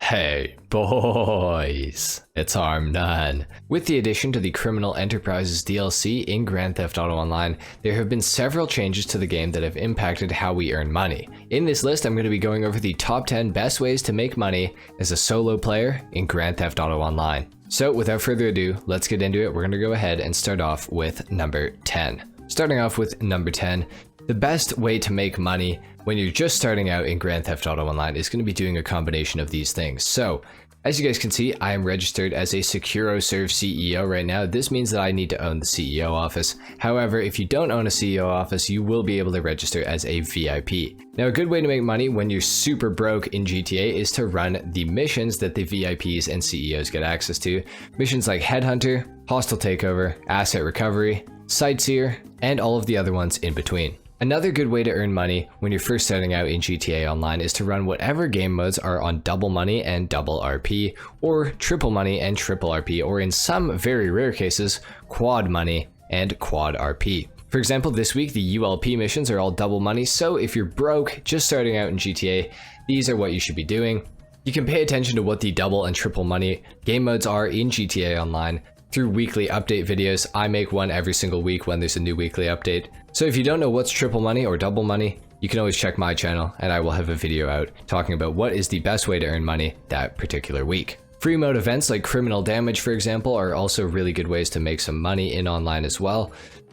Hey boys, it's Arm9. With the addition to the Criminal Enterprises DLC in Grand Theft Auto Online, there have been several changes to the game that have impacted how we earn money. In this list, I'm going to be going over the top 10 best ways to make money as a solo player in Grand Theft Auto Online. So without further ado, let's get into it. We're going to go ahead and start off with number 10. Starting off with number 10, the best way to make money when you're just starting out in Grand Theft Auto Online is going to be doing a combination of these things. So, as you guys can see, I am registered as a SecuroServe CEO right now. This means that I need to own the CEO office. However, if you don't own a CEO office, you will be able to register as a VIP. Now, a good way to make money when you're super broke in GTA is to run the missions that the VIPs and CEOs get access to. Missions like Headhunter, Hostile Takeover, Asset Recovery, Sightseer, and all of the other ones in between. Another good way to earn money when you're first starting out in GTA Online is to run whatever game modes are on double money and double RP, or triple money and triple RP, or in some very rare cases, quad money and quad RP. For example, this week the ULP missions are all double money, so if you're broke just starting out in GTA, these are what you should be doing. You can pay attention to what the double and triple money game modes are in GTA Online through weekly update videos. I make one every single week when there's a new weekly update. So if you don't know what's triple money or double money, you can always check my channel and I will have a video out talking about what is the best way to earn money that particular week. Free mode events like Criminal Damage, for example, are also really good ways to make some money in online as well.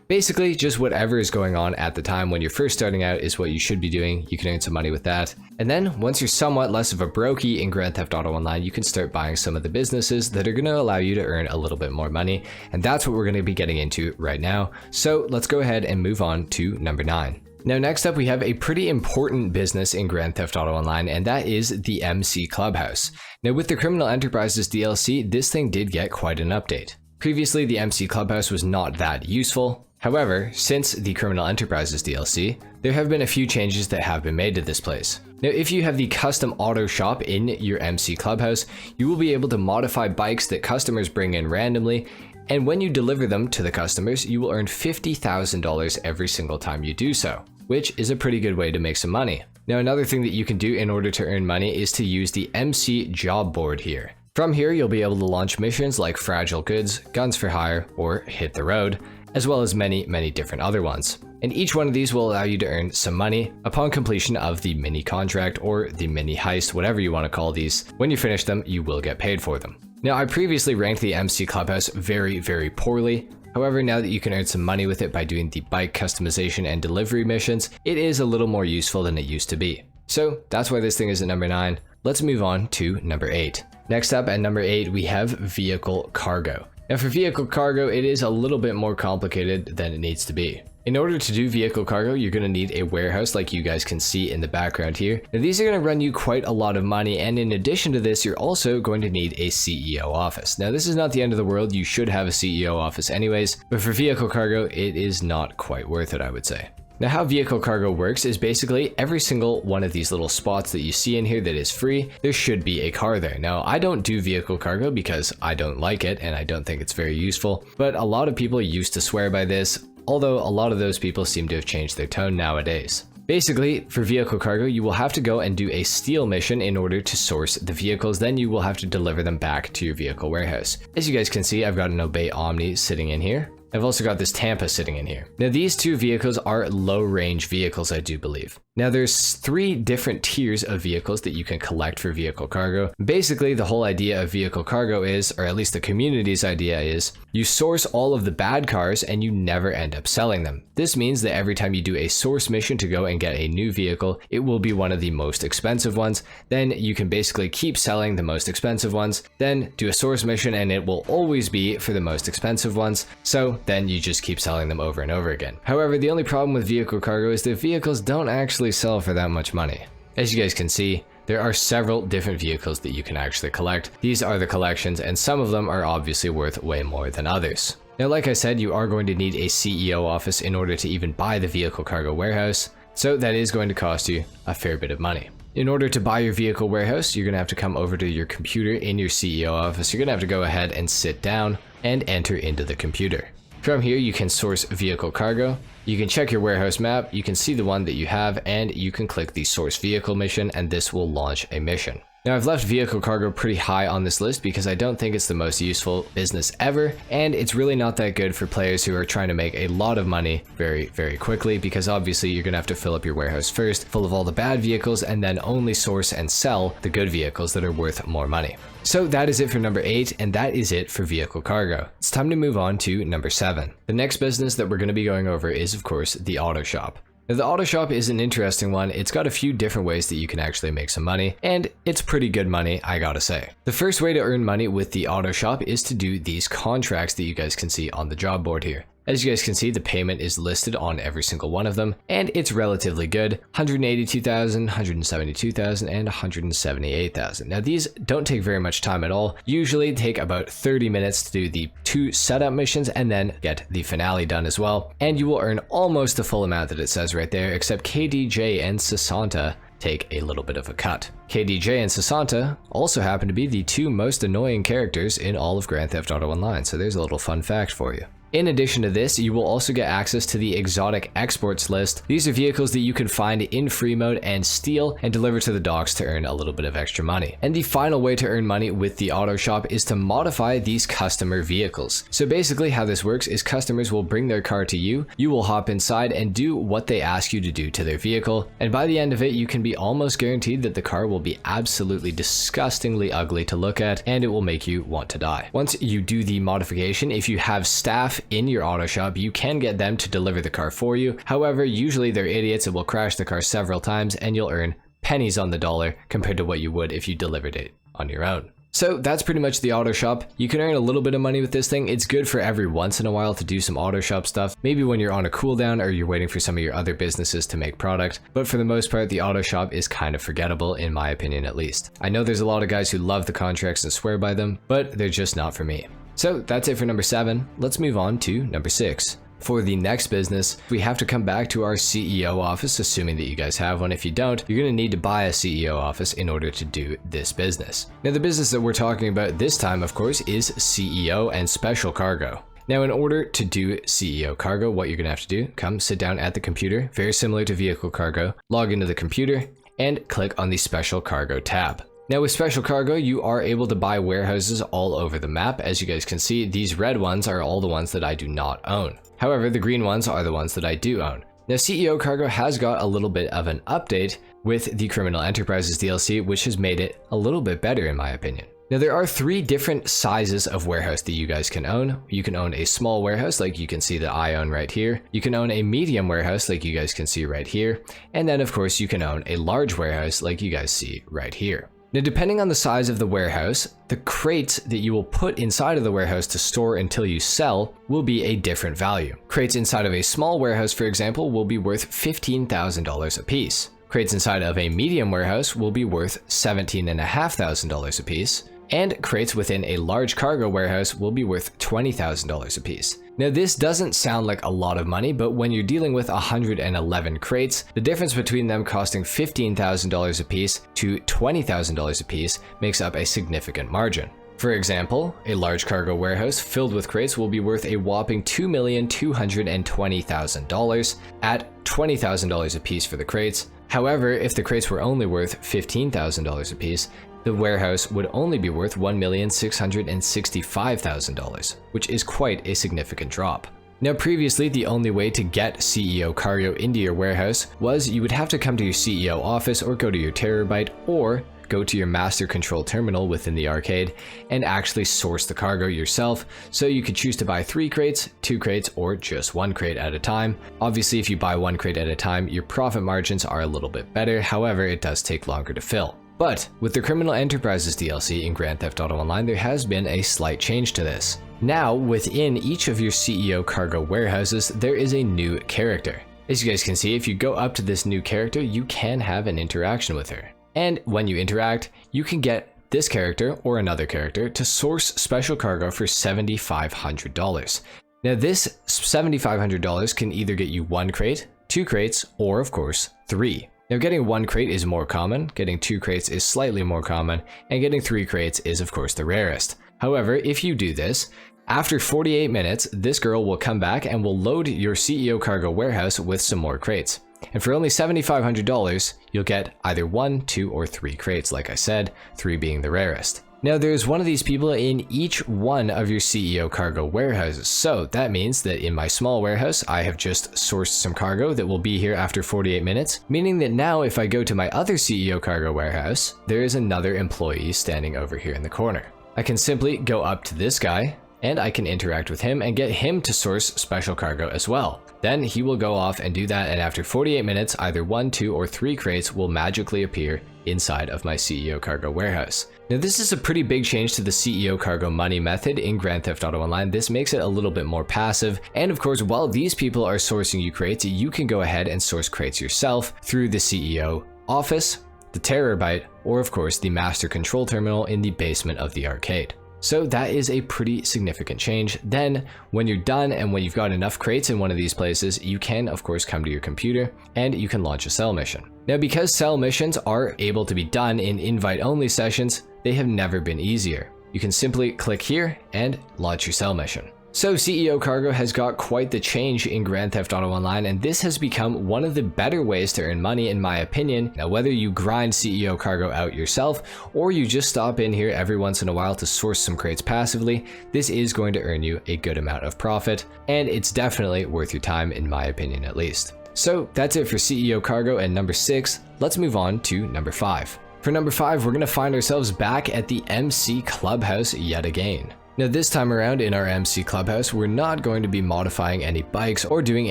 Basically, just whatever is going on at the time when you're first starting out is what you should be doing. You can earn some money with that. And then, once you're somewhat less of a brokey in Grand Theft Auto Online, you can start buying some of the businesses that are going to allow you to earn a little bit more money. And that's what we're going to be getting into right now. So let's go ahead and move on to number 9. Now, next up, we have a pretty important business in Grand Theft Auto Online, and that is the MC Clubhouse. Now, with the Criminal Enterprises DLC, this thing did get quite an update. Previously, the MC Clubhouse was not that useful. However, since the Criminal Enterprises DLC, there have been a few changes that have been made to this place. Now, if you have the custom auto shop in your MC Clubhouse, you will be able to modify bikes that customers bring in randomly, and when you deliver them to the customers, you will earn $50,000 every single time you do so, which is a pretty good way to make some money. Now, another thing that you can do in order to earn money is to use the MC job board here. From here, you'll be able to launch missions like Fragile Goods, Guns for Hire, or Hit the Road, as well as many different other ones. And each one of these will allow you to earn some money upon completion of the mini contract or the mini heist, whatever you want to call these. When you finish them, you will get paid for them. Now, I previously ranked the MC Clubhouse very poorly. However, now that you can earn some money with it by doing the bike customization and delivery missions, it is a little more useful than it used to be. So that's why this thing is at number 9. Let's move on to number 8. Next up at number 8, we have vehicle cargo. Now, for vehicle cargo, it is a little bit more complicated than it needs to be. In order to do vehicle cargo, you're going to need a warehouse like you guys can see in the background here. Now, these are going to run you quite a lot of money, and in addition to this, you're also going to need a CEO office. Now, this is not the end of the world. You should have a CEO office anyways, but for vehicle cargo, it is not quite worth it, I would say. Now, how vehicle cargo works is basically every single one of these little spots that you see in here that is free, there should be a car there. Now, I don't do vehicle cargo because I don't like it and I don't think it's very useful, but a lot of people used to swear by this, although a lot of those people seem to have changed their tone nowadays. Basically, for vehicle cargo, you will have to go and do a steal mission in order to source the vehicles, then you will have to deliver them back to your vehicle warehouse. As you guys can see, I've got an Obey Omni sitting in here. I've also got this Tampa sitting in here. Now, these two vehicles are low-range vehicles, I do believe. Now, there's 3 different tiers of vehicles that you can collect for vehicle cargo. Basically, the whole idea of vehicle cargo is, or at least the community's idea is, you source all of the bad cars and you never end up selling them. This means that every time you do a source mission to go and get a new vehicle, it will be one of the most expensive ones. Then you can basically keep selling the most expensive ones, then do a source mission and it will always be for the most expensive ones. So then you just keep selling them over and over again. However, the only problem with vehicle cargo is that vehicles don't actually sell for that much money. As you guys can see, there are several different vehicles that you can actually collect. These are the collections, and some of them are obviously worth way more than others. Now, like I said, you are going to need a CEO office in order to even buy the vehicle cargo warehouse, so that is going to cost you a fair bit of money. In order to buy your vehicle warehouse, you're going to have to come over to your computer in your CEO office. You're going to have to go ahead and sit down and enter into the computer. From here, you can source vehicle cargo, you can check your warehouse map, you can see the one that you have, and you can click the source vehicle mission, and this will launch a mission. Now I've left vehicle cargo pretty high on this list because I don't think it's the most useful business ever, and it's really not that good for players who are trying to make a lot of money very, very quickly, because obviously you're going to have to fill up your warehouse first, full of all the bad vehicles, and then only source and sell the good vehicles that are worth more money. So that is it for number 8, and that is it for vehicle cargo. It's time to move on to number 7. The next business that we're going to be going over is, of course, the auto shop. Now, the auto shop is an interesting one. It's got a few different ways that you can actually make some money, and it's pretty good money, I gotta say. The first way to earn money with the auto shop is to do these contracts that you guys can see on the job board here. As you guys can see, the payment is listed on every single one of them, and it's relatively good. 182,000, 172,000, and 178,000. Now these don't take very much time at all. Usually take about 30 minutes to do the 2 setup missions and then get the finale done as well. And you will earn almost the full amount that it says right there, except KDJ and Sasanta take a little bit of a cut. KDJ and Sasanta also happen to be the 2 most annoying characters in all of Grand Theft Auto Online, so there's a little fun fact for you. In addition to this, you will also get access to the exotic exports list. These are vehicles that you can find in free mode and steal and deliver to the docks to earn a little bit of extra money. And the final way to earn money with the auto shop is to modify these customer vehicles. So basically how this works is customers will bring their car to you, you will hop inside and do what they ask you to do to their vehicle, and by the end of it you can be almost guaranteed that the car will be absolutely disgustingly ugly to look at, and it will make you want to die. Once you do the modification, if you have staff in your auto shop, you can get them to deliver the car for you. However, usually they're idiots and will crash the car several times, and you'll earn pennies on the dollar compared to what you would if you delivered it on your own. So that's pretty much the auto shop. You can earn a little bit of money with this thing. It's good for every once in a while to do some auto shop stuff, maybe when you're on a cooldown or you're waiting for some of your other businesses to make product, but for the most part the auto shop is kind of forgettable, in my opinion at least. I know there's a lot of guys who love the contracts and swear by them, but they're just not for me. So that's it for number 7. Let's move on to number 6. For the next business, we have to come back to our CEO office, assuming that you guys have one. If you don't, you're going to need to buy a CEO office in order to do this business. Now, the business that we're talking about this time, of course, is CEO and Special Cargo. Now, in order to do CEO Cargo, what you're going to have to do, come sit down at the computer, very similar to Vehicle Cargo, log into the computer, and click on the Special Cargo tab. Now with Special Cargo, you are able to buy warehouses all over the map. As you guys can see, these red ones are all the ones that I do not own. However, the green ones are the ones that I do own. Now CEO Cargo has got a little bit of an update with the Criminal Enterprises DLC, which has made it a little bit better in my opinion. Now there are 3 different sizes of warehouse that you guys can own. You can own a small warehouse like you can see that I own right here. You can own a medium warehouse like you guys can see right here. And then of course you can own a large warehouse like you guys see right here. Now, depending on the size of the warehouse, the crates that you will put inside of the warehouse to store until you sell will be a different value. Crates inside of a small warehouse, for example, will be worth $15,000 a piece. Crates inside of a medium warehouse will be worth $17,500 a piece. And crates within a large cargo warehouse will be worth $20,000 a piece. Now this doesn't sound like a lot of money, but when you're dealing with 111 crates, the difference between them costing $15,000 a piece to $20,000 a piece makes up a significant margin. For example, a large cargo warehouse filled with crates will be worth a whopping $2,220,000 at $20,000 a piece for the crates. However, if the crates were only worth $15,000 a piece, the warehouse would only be worth $1,665,000, which is quite a significant drop. Now previously, the only way to get CEO Cargo into your warehouse was you would have to come to your CEO office or go to your Terabyte or go to your master control terminal within the arcade and actually source the cargo yourself. So you could choose to buy 3 crates, 2 crates, or just 1 crate at a time. Obviously, if you buy 1 crate at a time, your profit margins are a little bit better. However, it does take longer to fill. But with the Criminal Enterprises DLC in Grand Theft Auto Online, there has been a slight change to this. Now, within each of your CEO Cargo warehouses, there is a new character. As you guys can see, if you go up to this new character, you can have an interaction with her. And when you interact, you can get this character or another character to source Special Cargo for $7,500. Now this $7,500 can either get you 1 crate, 2 crates, or of course 3. Now getting 1 crate is more common, getting 2 crates is slightly more common, and getting 3 crates is of course the rarest. However, if you do this, after 48 minutes, this girl will come back and will load your CEO Cargo warehouse with some more crates. And for only $7,500, you'll get either 1, 2, or 3 crates, like I said, 3 being the rarest. Now, there's one of these people in each one of your CEO cargo warehouses. So that means that in my small warehouse, I have just sourced some cargo that will be here after 48 minutes, meaning that now if I go to my other CEO cargo warehouse, there is another employee standing over here in the corner. I can simply go up to this guy, and I can interact with him and get him to source special cargo as well. Then he will go off and do that, and after 48 minutes, either 1, 2, or 3 crates will magically appear inside of my CEO cargo warehouse. Now, this is a pretty big change to the CEO cargo money method in Grand Theft Auto Online. This makes it a little bit more passive, and of course, while these people are sourcing you crates, you can go ahead and source crates yourself through the CEO office, the Terrorbyte, or of course, the master control terminal in the basement of the arcade. So that is a pretty significant change. Then when you're done and when you've got enough crates in one of these places, you can of course come to your computer and you can launch a cell mission. Now, because cell missions are able to be done in invite only sessions, they have never been easier. You can simply click here and launch your cell mission. So CEO Cargo has got quite the change in Grand Theft Auto Online, and this has become one of the better ways to earn money in my opinion. Now, whether you grind CEO Cargo out yourself or you just stop in here every once in a while to source some crates passively, this is going to earn you a good amount of profit, and it's definitely worth your time in my opinion at least. So that's it for CEO Cargo and number 6. Let's move on to number 5. For number 5, we're going to find ourselves back at the MC Clubhouse yet again. Now, this time around in our MC Clubhouse, we're not going to be modifying any bikes or doing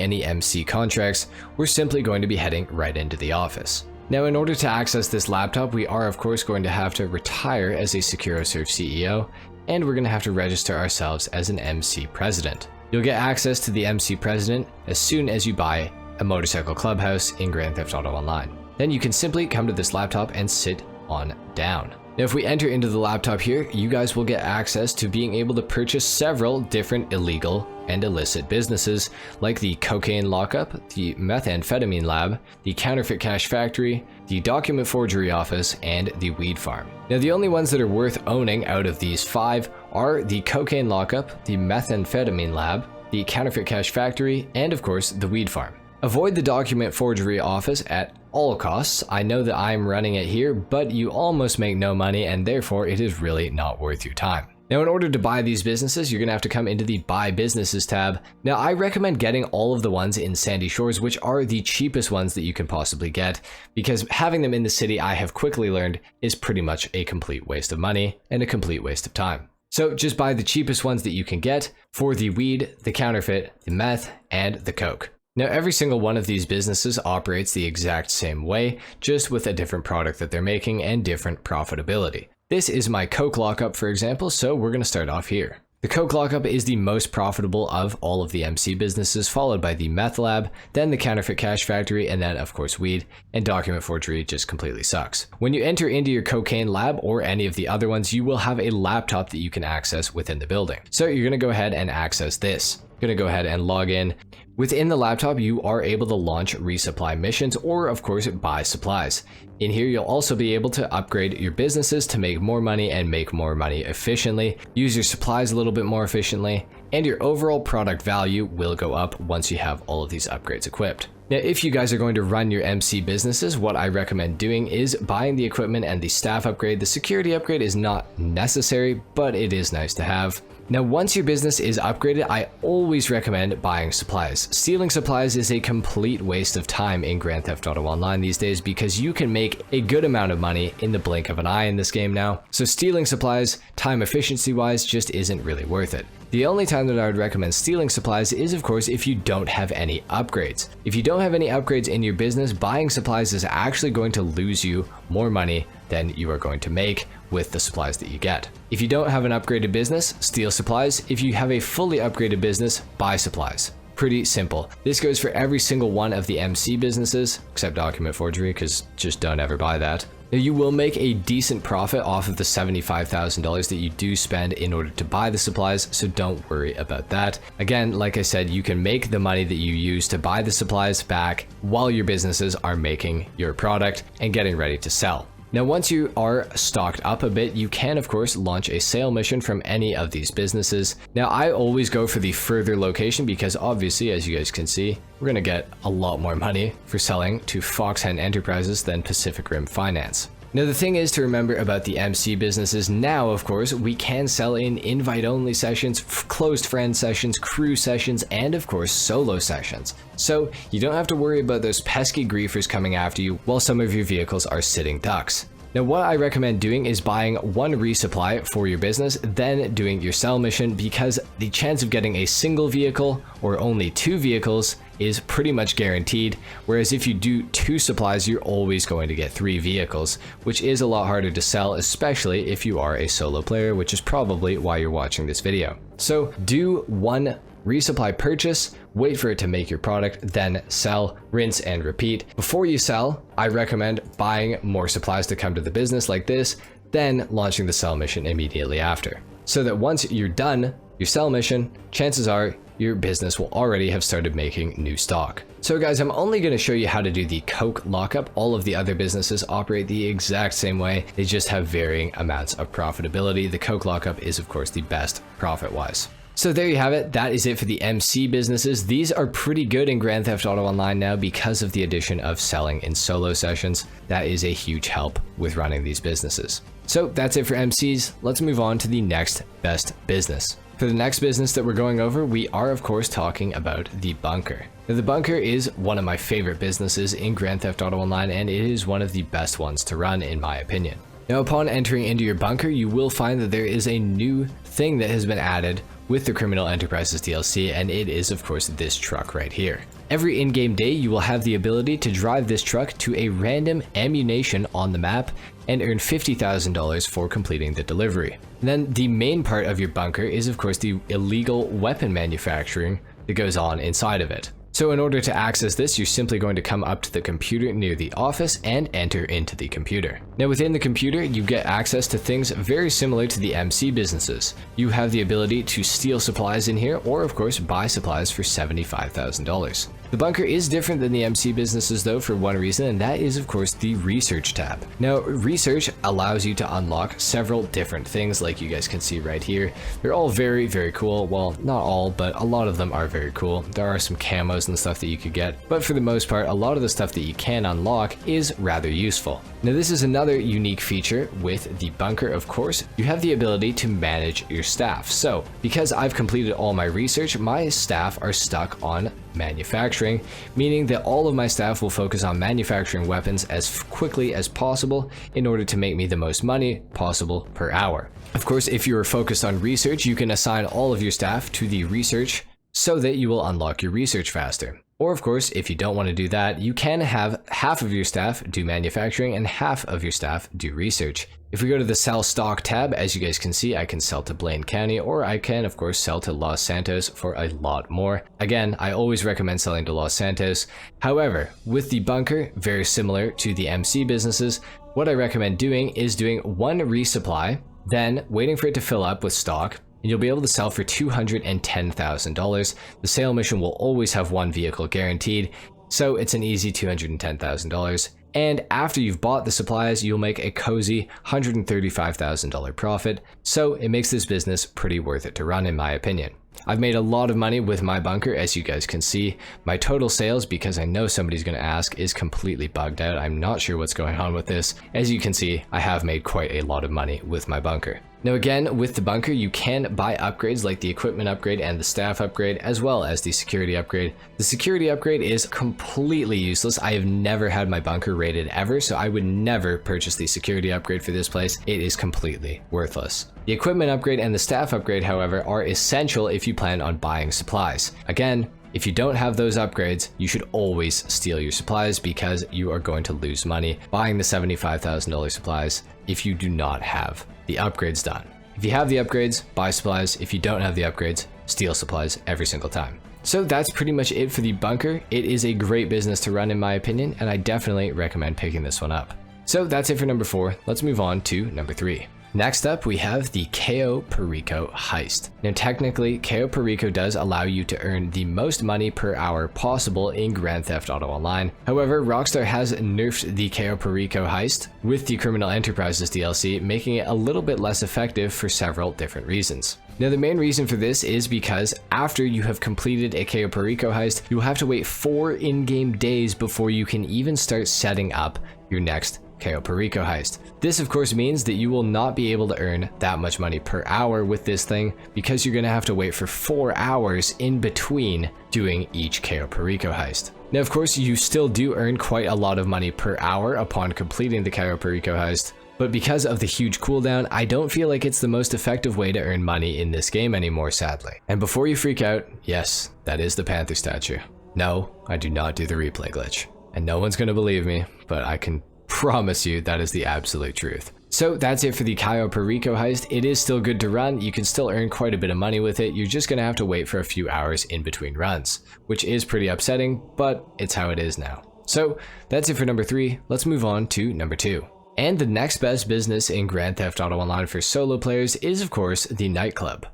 any MC contracts. We're simply going to be heading right into the office. Now, in order to access this laptop, we are of course going to have to retire as a SecuroServe CEO, and we're going to have to register ourselves as an MC President. You'll get access to the MC President as soon as you buy a Motorcycle Clubhouse in Grand Theft Auto Online. Then you can simply come to this laptop and sit on down. Now, if we enter into the laptop here, you guys will get access to being able to purchase several different illegal and illicit businesses like the Cocaine Lockup, the Methamphetamine Lab, the Counterfeit Cash Factory, the Document Forgery Office, and the Weed Farm. Now, the only ones that are worth owning out of these 5 are the Cocaine Lockup, the Methamphetamine Lab, the Counterfeit Cash Factory, and of course, the Weed Farm. Avoid the Document Forgery Office at all costs. I know that I'm running it here, but you almost make no money, and therefore it is really not worth your time. Now, in order to buy these businesses, you're going to have to come into the Buy Businesses tab. Now, I recommend getting all of the ones in Sandy Shores, which are the cheapest ones that you can possibly get, because having them in the city, I have quickly learned, is pretty much a complete waste of money and a complete waste of time. So just buy the cheapest ones that you can get for the weed, the counterfeit, the meth, and the coke. Now, every single one of these businesses operates the exact same way, just with a different product that they're making and different profitability. This is my Coke Lockup, for example, so we're going to start off here. The Coke Lockup is the most profitable of all of the MC businesses, followed by the Meth Lab, then the Counterfeit Cash Factory, and then of course Weed, and Document Forgery just completely sucks. When you enter into your Cocaine Lab or any of the other ones, you will have a laptop that you can access within the building. So you're going to go ahead and access this. You're going to go ahead and log in. Within the laptop, you are able to launch resupply missions or of course buy supplies. In here, you'll also be able to upgrade your businesses to make more money and make more money efficiently, use your supplies a little bit more efficiently, and your overall product value will go up once you have all of these upgrades equipped. Now, if you guys are going to run your MC businesses, what I recommend doing is buying the equipment and the staff upgrade. The security upgrade is not necessary, but it is nice to have. Now, once your business is upgraded, I always recommend buying supplies. Stealing supplies is a complete waste of time in Grand Theft Auto Online these days because you can make a good amount of money in the blink of an eye in this game now. So stealing supplies, time efficiency wise, just isn't really worth it. The only time that I would recommend stealing supplies is of course if you don't have any upgrades. If you don't have any upgrades in your business, buying supplies is actually going to lose you more money than you are going to make with the supplies that you get. If you don't have an upgraded business, steal supplies. If you have a fully upgraded business, buy supplies. Pretty simple. This goes for every single one of the MC businesses, except Document Forgery, because just don't ever buy that. Now, you will make a decent profit off of the $75,000 that you do spend in order to buy the supplies, so don't worry about that. Again, like I said, you can make the money that you use to buy the supplies back while your businesses are making your product and getting ready to sell. Now, once you are stocked up a bit, you can of course launch a sale mission from any of these businesses. Now, I always go for the further location because obviously, as you guys can see, we're gonna get a lot more money for selling to Foxhen Enterprises than Pacific Rim Finance. Now, the thing is to remember about the MC businesses, now of course we can sell in invite-only sessions, closed friend sessions, crew sessions, and of course solo sessions. So you don't have to worry about those pesky griefers coming after you while some of your vehicles are sitting ducks. Now, what I recommend doing is buying one resupply for your business, then doing your sell mission, because the chance of getting a single vehicle or only 2 vehicles is pretty much guaranteed, whereas if you do 2 supplies, you're always going to get 3 vehicles, which is a lot harder to sell, especially if you are a solo player, which is probably why you're watching this video. So do one resupply purchase, wait for it to make your product, then sell, rinse and repeat. Before you sell, I recommend buying more supplies to come to the business like this, then launching the sell mission immediately after. So that once you're done your sell mission, chances are your business will already have started making new stock. So guys, I'm only going to show you how to do the Coke lockup. All of the other businesses operate the exact same way. They just have varying amounts of profitability. The Coke lockup is of course the best profit-wise. So there you have it. That is it for the MC businesses. These are pretty good in Grand Theft Auto Online now because of the addition of selling in solo sessions. That is a huge help with running these businesses. So that's it for MCs. Let's move on to the next best business. For the next business that we're going over, we are of course talking about the bunker. Now, the bunker is one of my favorite businesses in Grand Theft Auto Online, and it is one of the best ones to run in my opinion. Now, upon entering into your bunker, you will find that there is a new thing that has been added with the Criminal Enterprises DLC, and it is of course this truck right here. Every in-game day, you will have the ability to drive this truck to a random ammunition on the map and earn $50,000 for completing the delivery. And then the main part of your bunker is of course the illegal weapon manufacturing that goes on inside of it. So in order to access this, you're simply going to come up to the computer near the office and enter into the computer. Now, within the computer, you get access to things very similar to the MC businesses. You have the ability to steal supplies in here, or of course buy supplies for $75,000. The bunker is different than the MC businesses though for one reason, and that is of course the research tab. Now, research allows you to unlock several different things like you guys can see right here. They're all very, very cool. Well, not all, but a lot of them are very cool. There are some camos and stuff that you could get, but for the most part, a lot of the stuff that you can unlock is rather useful. Now, this is another unique feature with the bunker, of course. You have the ability to manage your staff. So, because I've completed all my research, my staff are stuck on manufacturing, meaning that all of my staff will focus on manufacturing weapons as quickly as possible in order to make me the most money possible per hour. Of course, if you are focused on research, you can assign all of your staff to the research so that you will unlock your research faster. Or of course, if you don't want to do that, you can have half of your staff do manufacturing and half of your staff do research. If we go to the sell stock tab, as you guys can see, I can sell to Blaine County, or I can of course sell to Los Santos for a lot more. Again, I always recommend selling to Los Santos. However, with the bunker, very similar to the MC businesses, what I recommend doing is doing one resupply, then waiting for it to fill up with stock, and you'll be able to sell for $210,000. The sale mission will always have one vehicle guaranteed, so it's an easy $210,000. And after you've bought the supplies, you'll make a cozy $135,000 profit, so it makes this business pretty worth it to run in my opinion. I've made a lot of money with my bunker, as you guys can see. My total sales, because I know somebody's going to ask, is completely bugged out. I'm not sure what's going on with this. As you can see, I have made quite a lot of money with my bunker. Now again, with the bunker, you can buy upgrades like the equipment upgrade and the staff upgrade, as well as the security upgrade. The security upgrade is completely useless. I have never had my bunker raided ever, so I would never purchase the security upgrade for this place. It is completely worthless. The equipment upgrade and the staff upgrade, however, are essential if you plan on buying supplies. Again, if you don't have those upgrades, you should always steal your supplies because you are going to lose money buying the $75,000 supplies if you do not have the upgrades done. If you have the upgrades, buy supplies. If you don't have the upgrades, steal supplies every single time. So that's pretty much it for the bunker. It is a great business to run in my opinion, and I definitely recommend picking this one up. So that's it for number 4. Let's move on to number 3. Next up, we have the Cayo Perico heist. Now technically, Cayo Perico does allow you to earn the most money per hour possible in Grand Theft Auto Online. However, Rockstar has nerfed the Cayo Perico heist with the Criminal Enterprises DLC, making it a little bit less effective for several different reasons. Now the main reason for this is because after you have completed a Cayo Perico heist, you will have to wait 4 in-game days before you can even start setting up your next Cayo Perico heist. This of course means that you will not be able to earn that much money per hour with this thing because you're going to have to wait for 4 hours in between doing each Cayo Perico heist. Now of course you still do earn quite a lot of money per hour upon completing the Cayo Perico heist, but because of the huge cooldown, I don't feel like it's the most effective way to earn money in this game anymore, sadly. And before you freak out, yes, that is the Panther statue. No, I do not do the replay glitch. And no one's going to believe me, but I can promise you that is the absolute truth. So that's it for the Cayo Perico heist. It is still good to run. You can still earn quite a bit of money with it. You're just going to have to wait for a few hours in between runs, which is pretty upsetting, but it's how it is now. So that's it for number 3. Let's move on to number 2. And the next best business in Grand Theft Auto Online for solo players is of course the nightclub.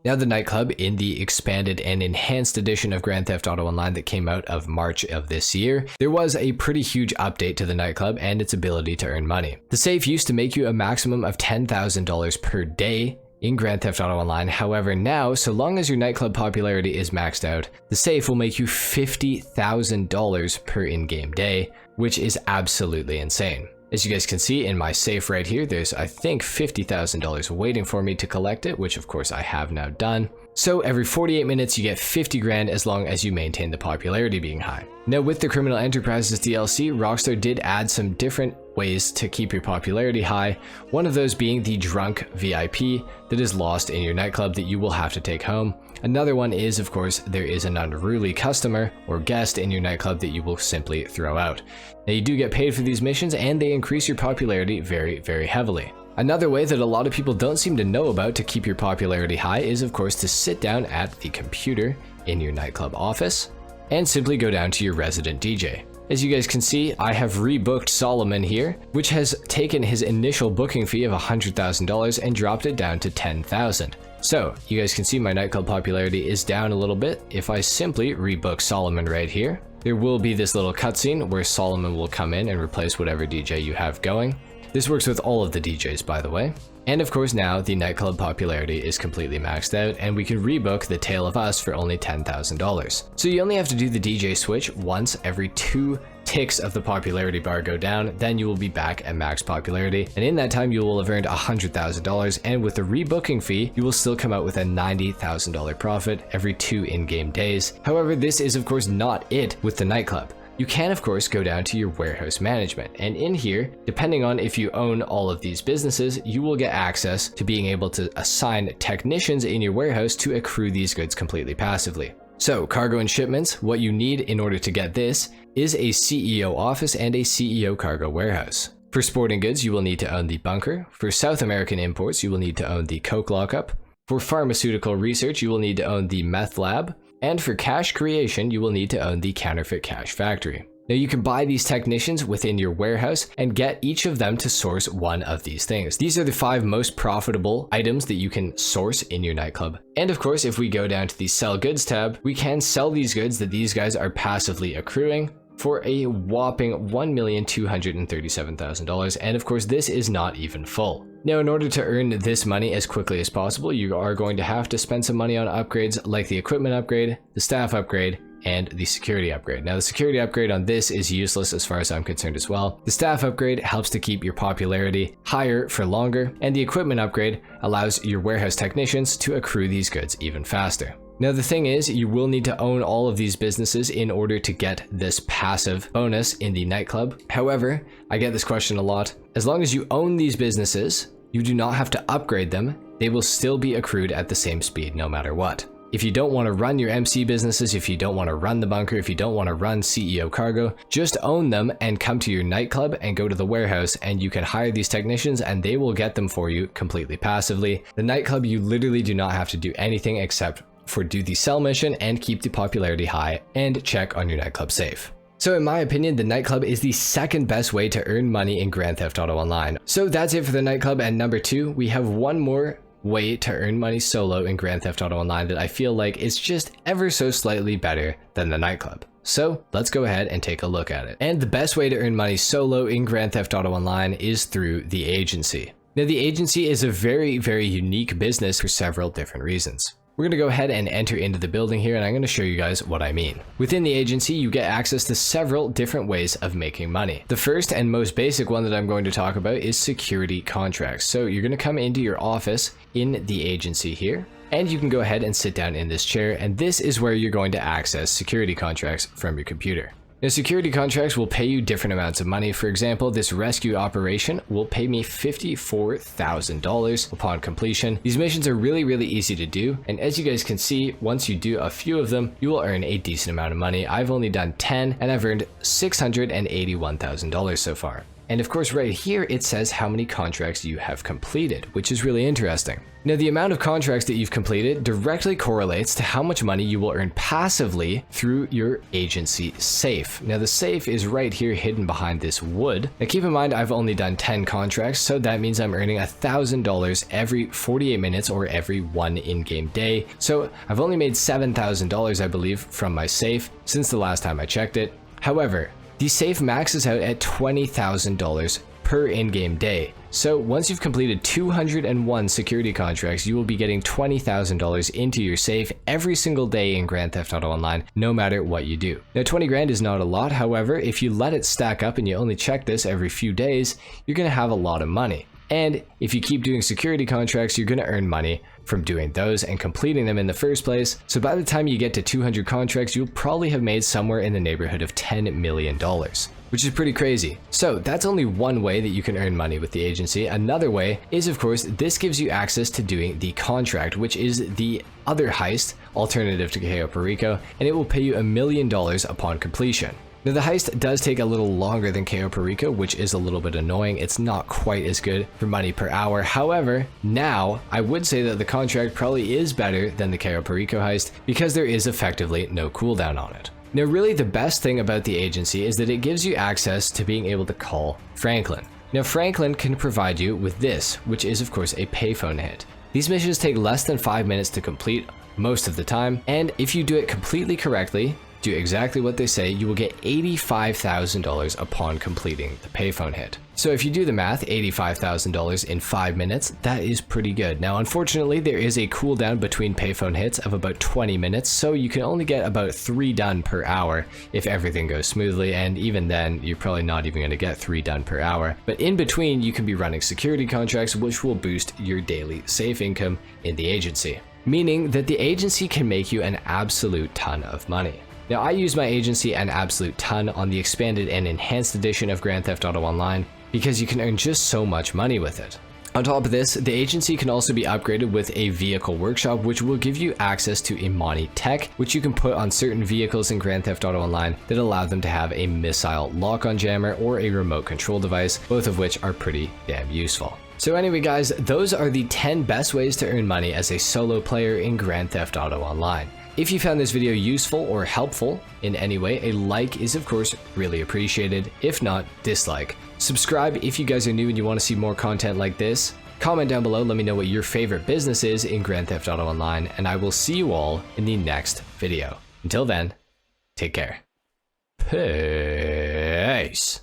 Now the nightclub in the expanded and enhanced edition of Grand Theft Auto Online that came out of March of this year, there was a pretty huge update to the nightclub and its ability to earn money. The safe used to make you a maximum of $10,000 per day in Grand Theft Auto Online. However, now, so long as your nightclub popularity is maxed out, the safe will make you $50,000 per in-game day, which is absolutely insane. As you guys can see in my safe right here, there's I think $50,000 waiting for me to collect it, which of course I have now done. So every 48 minutes you get 50 grand as long as you maintain the popularity being high. Now with the Criminal Enterprises DLC, Rockstar did add some different ways to keep your popularity high, one of those being the drunk VIP that is lost in your nightclub that you will have to take home. Another one is, of course, there is an unruly customer or guest in your nightclub that you will simply throw out. Now you do get paid for these missions and they increase your popularity very, very heavily. Another way that a lot of people don't seem to know about to keep your popularity high is, of course, to sit down at the computer in your nightclub office and simply go down to your resident DJ. As you guys can see, I have rebooked Solomon here, which has taken his initial booking fee of $100,000 and dropped it down to $10,000. So you guys can see my nightclub popularity is down a little bit. If I simply rebook Solomon right here, there will be this little cutscene where Solomon will come in and replace whatever DJ you have going. This works with all of the DJs, by the way. And of course now the nightclub popularity is completely maxed out and we can rebook the Tale of Us for only $10,000. So you only have to do the DJ switch once every 2 ticks of the popularity bar go down, then you will be back at max popularity, and in that time you will have earned $100,000, and with the rebooking fee you will still come out with a $90,000 profit every 2 in-game days. However, this is of course not it with the nightclub. You can of course go down to your warehouse management, and in here, depending on if you own all of these businesses, you will get access to being able to assign technicians in your warehouse to accrue these goods completely passively. So cargo and shipments, what you need in order to get this is a CEO office and a CEO cargo warehouse. For sporting goods, you will need to own the bunker. For South American imports, you will need to own the coke lockup. For pharmaceutical research, you will need to own the meth lab. And for cash creation, you will need to own the counterfeit cash factory. Now you can buy these technicians within your warehouse and get each of them to source one of these things. These are the 5 most profitable items that you can source in your nightclub. And of course, if we go down to the sell goods tab, we can sell these goods that these guys are passively accruing for a whopping $1,237,000, and of course this is not even full. Now in order to earn this money as quickly as possible, you are going to have to spend some money on upgrades like the equipment upgrade, the staff upgrade, and the security upgrade. Now the security upgrade on this is useless as far as I'm concerned as well. The staff upgrade helps to keep your popularity higher for longer, and the equipment upgrade allows your warehouse technicians to accrue these goods even faster. Now the thing is, you will need to own all of these businesses in order to get this passive bonus in the nightclub. However, I get this question a lot. As long as you own these businesses, you do not have to upgrade them. They will still be accrued at the same speed no matter what. If you don't want to run your MC businesses, if you don't want to run the bunker, if you don't want to run CEO cargo, just own them and come to your nightclub and go to the warehouse, and you can hire these technicians and they will get them for you completely passively. The nightclub, you literally do not have to do anything except for do the sell mission and keep the popularity high and check on your nightclub safe. So in my opinion, the nightclub is the second best way to earn money in Grand Theft Auto Online. So that's it for the nightclub, and number 2, we have one more way to earn money solo in Grand Theft Auto Online that I feel like is just ever so slightly better than the nightclub. So let's go ahead and take a look at it. And the best way to earn money solo in Grand Theft Auto Online is through the agency. Now the agency is a very, very unique business for several different reasons. We're going to go ahead and enter into the building here, and I'm going to show you guys what I mean. Within the agency, you get access to several different ways of making money. The first and most basic one that I'm going to talk about is security contracts. So you're going to come into your office in the agency here, and you can go ahead and sit down in this chair, and this is where you're going to access security contracts from your computer. Now, security contracts will pay you different amounts of money. For example, this rescue operation will pay me $54,000 upon completion. These missions are really, really easy to do, and as you guys can see, once you do a few of them, you will earn a decent amount of money. I've only done 10, and I've earned $681,000 so far. And of course, right here, it says how many contracts you have completed, which is really interesting. Now, the amount of contracts that you've completed directly correlates to how much money you will earn passively through your agency safe. Now, the safe is right here hidden behind this wood. Now, keep in mind, I've only done 10 contracts, so that means I'm earning $1,000 every 48 minutes or every one in-game day. So I've only made $7,000, I believe, from my safe since the last time I checked it. However, the safe maxes out at $20,000 per in-game day. So once you've completed 201 security contracts, you will be getting $20,000 into your safe every single day in Grand Theft Auto Online, no matter what you do. Now, 20 grand is not a lot. However, if you let it stack up and you only check this every few days, you're going to have a lot of money. And if you keep doing security contracts, you're going to earn money from doing those and completing them in the first place. So by the time you get to 200 contracts, you'll probably have made somewhere in the neighborhood of $10 million, which is pretty crazy. So that's only one way that you can earn money with the agency. Another way is, of course, this gives you access to doing the contract, which is the other heist alternative to Cayo Perico, and it will pay you $1 million upon completion. Now, the heist does take a little longer than Cayo Perico, which is a little bit annoying. It's not quite as good for money per hour. However, now I would say that the contract probably is better than the Cayo Perico heist because there is effectively no cooldown on it. Now, really the best thing about the agency is that it gives you access to being able to call Franklin. Now, Franklin can provide you with this, which is of course a payphone hit. These missions take less than 5 minutes to complete most of the time, and if you do it completely correctly, do exactly what they say, you will get $85,000 upon completing the payphone hit. So if you do the math, $85,000 in 5 minutes, that is pretty good. Now, unfortunately, there is a cooldown between payphone hits of about 20 minutes, so you can only get about 3 done per hour if everything goes smoothly, and even then, you're probably not even going to get 3 done per hour. But in between, you can be running security contracts, which will boost your daily safe income in the agency, meaning that the agency can make you an absolute ton of money. Now, I use my agency an absolute ton on the expanded and enhanced edition of Grand Theft Auto Online because you can earn just so much money with it. On top of this, the agency can also be upgraded with a vehicle workshop, which will give you access to Imani tech, which you can put on certain vehicles in Grand Theft Auto Online that allow them to have a missile lock-on jammer or a remote control device, both of which are pretty damn useful. So anyway guys, those are the 10 best ways to earn money as a solo player in Grand Theft Auto Online. If you found this video useful or helpful in any way, a like is of course really appreciated. If not, dislike. Subscribe if you guys are new and you want to see more content like this. Comment down below, let me know what your favorite business is in Grand Theft Auto Online, and I will see you all in the next video. Until then, take care. Peace.